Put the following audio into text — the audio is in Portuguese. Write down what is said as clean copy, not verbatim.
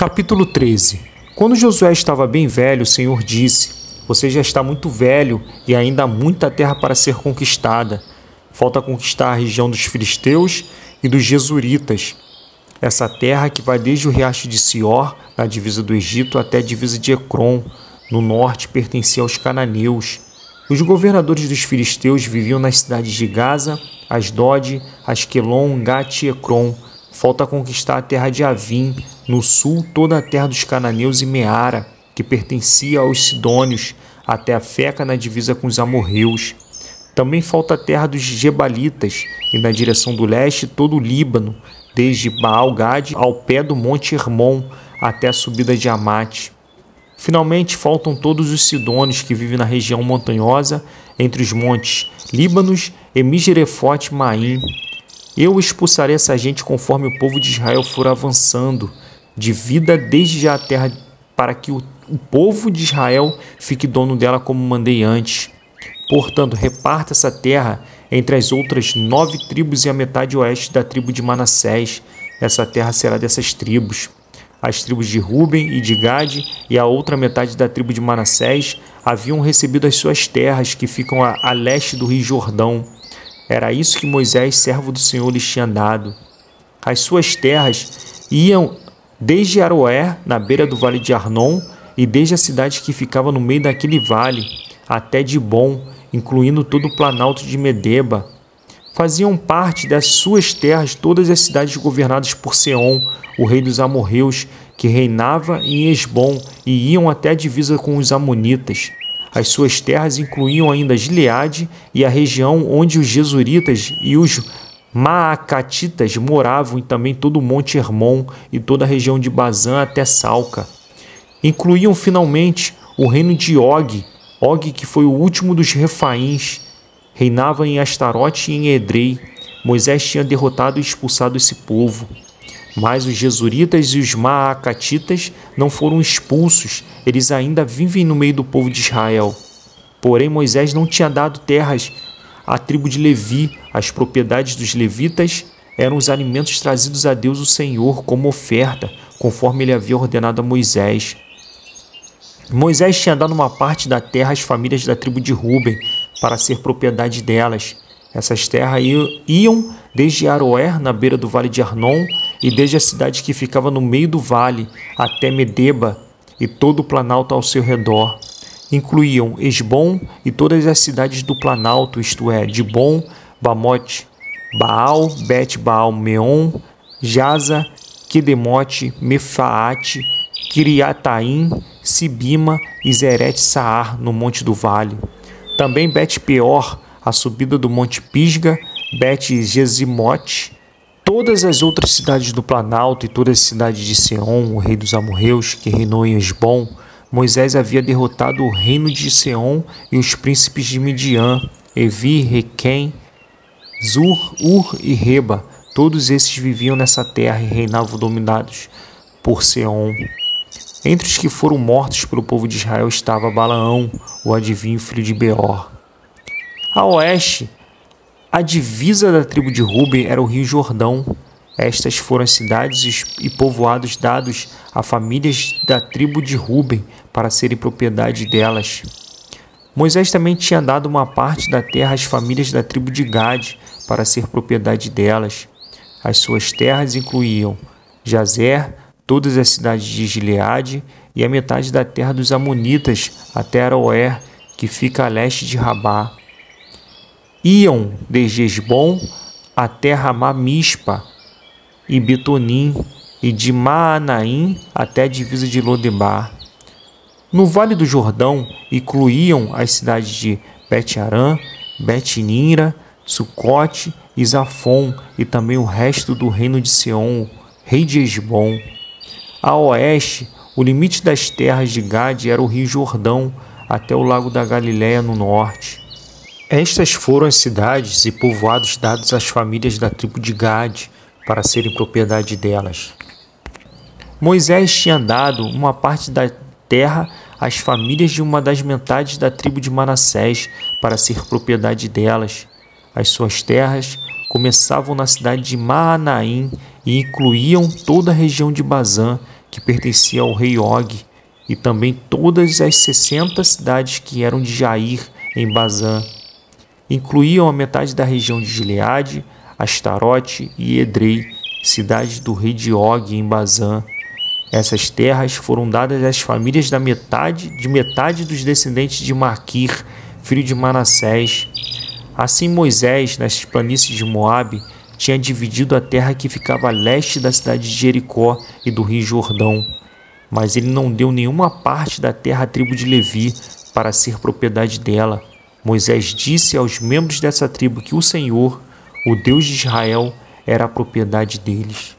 Capítulo 13. Quando Josué estava bem velho, o Senhor disse: Você já está muito velho e ainda há muita terra para ser conquistada. Falta conquistar a região dos filisteus e dos jesuritas. Essa terra que vai desde o riacho de Sior, na divisa do Egito, até a divisa de Ecrom, no norte, pertencia aos cananeus. Os governadores dos filisteus viviam nas cidades de Gaza, Asdod, Asquelon, Gate e Ecrom. Falta conquistar a terra de Avim, no sul toda a terra dos cananeus e Meara, que pertencia aos sidônios, até a Feca na divisa com os amorreus. Também falta a terra dos gebalitas, e na direção do leste todo o Líbano, desde Baal-Gade ao pé do monte Hermon, até a subida de Amate. Finalmente faltam todos os sidônios que vivem na região montanhosa, entre os montes Líbanos e Migerefote-Maim. Eu expulsarei essa gente conforme o povo de Israel for avançando, de vida desde já a terra, para que o povo de Israel fique dono dela como mandei antes. Portanto, reparta essa terra entre as outras 9 tribos e a metade oeste da tribo de Manassés. Essa terra será dessas tribos. As tribos de Ruben e de Gade e a outra metade da tribo de Manassés haviam recebido as suas terras, que ficam a leste do rio Jordão. Era isso que Moisés, servo do Senhor, lhes tinha dado. As suas terras iam desde Aroer, na beira do vale de Arnon, e desde a cidade que ficava no meio daquele vale, até Dibon, incluindo todo o planalto de Medeba. Faziam parte das suas terras todas as cidades governadas por Seom, o rei dos amorreus, que reinava em Esbom, e iam até a divisa com os amonitas. As suas terras incluíam ainda Gileade e a região onde os jesuritas e os maacatitas moravam, e também todo o monte Hermon e toda a região de Bazã até Salca. Incluíam finalmente o reino de Og, que foi o último dos Refaíns, reinava em Astarote e em Edrei. Moisés tinha derrotado e expulsado esse povo. Mas os jesuritas e os maacatitas não foram expulsos, eles ainda vivem no meio do povo de Israel. Porém, Moisés não tinha dado terras à tribo de Levi. As propriedades dos levitas eram os alimentos trazidos a Deus o Senhor como oferta, conforme ele havia ordenado a Moisés. Moisés tinha dado uma parte da terra às famílias da tribo de Ruben, para ser propriedade delas. Essas terras iam desde Aroer, na beira do vale de Arnon, e desde a cidade que ficava no meio do vale, até Medeba, e todo o planalto ao seu redor. Incluíam Esbom e todas as cidades do planalto, isto é, Dibon, Bamote, Baal, Bet-Baal-Meon, Jaza, Quedemote, Mefaate, Kiriataim, Sibima e Zeret-Saar, no monte do vale. Também Bet-Peor, a subida do monte Pisga, Bet-Gesimote, todas as outras cidades do Planalto e todas as cidades de Seom, o rei dos amorreus, que reinou em Esbom. Moisés havia derrotado o reino de Seom e os príncipes de Midian, Evi, Requém, Zur, Ur e Reba. Todos esses viviam nessa terra e reinavam dominados por Seom. Entre os que foram mortos pelo povo de Israel estava Balaão, o adivinho, filho de Beor. A oeste, a divisa da tribo de Ruben era o rio Jordão. Estas foram as cidades e povoados dados a famílias da tribo de Ruben para serem propriedade delas. Moisés também tinha dado uma parte da terra às famílias da tribo de Gade para ser propriedade delas. As suas terras incluíam Jazer, todas as cidades de Gileade e a metade da terra dos amonitas até Aroer, que fica a leste de Rabá. Iam desde Esbom até Ramá-Mispa e Betonim, e de Maanaim até a divisa de Lodebar. No Vale do Jordão incluíam as cidades de Bet-Arã, Bet-Nira, Sucote e Zafon, e também o resto do reino de Seom, rei de Esbom. A oeste, o limite das terras de Gade era o rio Jordão, até o lago da Galileia no norte. Estas foram as cidades e povoados dados às famílias da tribo de Gade, para serem propriedade delas. Moisés tinha dado uma parte da terra às famílias de uma das metades da tribo de Manassés, para ser propriedade delas. As suas terras começavam na cidade de Maanaim e incluíam toda a região de Bazã, que pertencia ao rei Og, e também todas as 60 cidades que eram de Jair, em Bazã. Incluíam a metade da região de Gileade, Astarote e Edrei, cidades do rei de Og, em Bazã. Essas terras foram dadas às famílias da metade dos descendentes de Maquir, filho de Manassés. Assim Moisés, nas planícies de Moabe, tinha dividido a terra que ficava a leste da cidade de Jericó e do rio Jordão. Mas ele não deu nenhuma parte da terra à tribo de Levi para ser propriedade dela. Moisés disse aos membros dessa tribo que o Senhor, o Deus de Israel, era a propriedade deles.